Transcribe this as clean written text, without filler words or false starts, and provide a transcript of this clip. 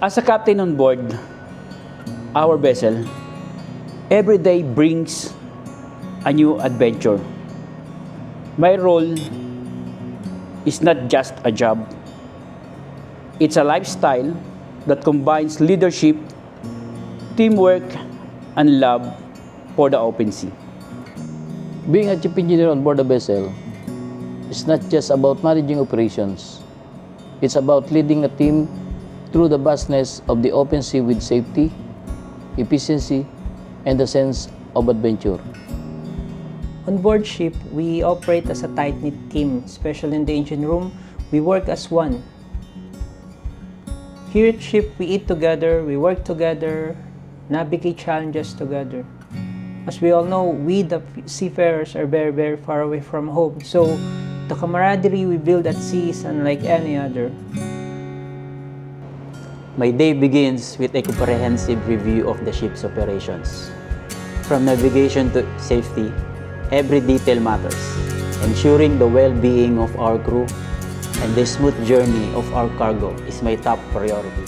As a captain on board our vessel, every day brings a new adventure. My role is not just a job. It's a lifestyle that combines leadership, teamwork, and love for the open sea. Being a chief engineer on board a vessel is not just about managing operations. It's about leading a team through the vastness of the open sea with safety, efficiency, and a sense of adventure. On board ship, we operate as a tight-knit team, especially in the engine room. We work as one. Here at ship, we eat together, we work together, navigate challenges together. As we all know, we the seafarers are very, very far away from home. So, the camaraderie we build at sea is unlike any other. My day begins with a comprehensive review of the ship's operations. From navigation to safety, every detail matters. Ensuring the well-being of our crew and the smooth journey of our cargo is my top priority.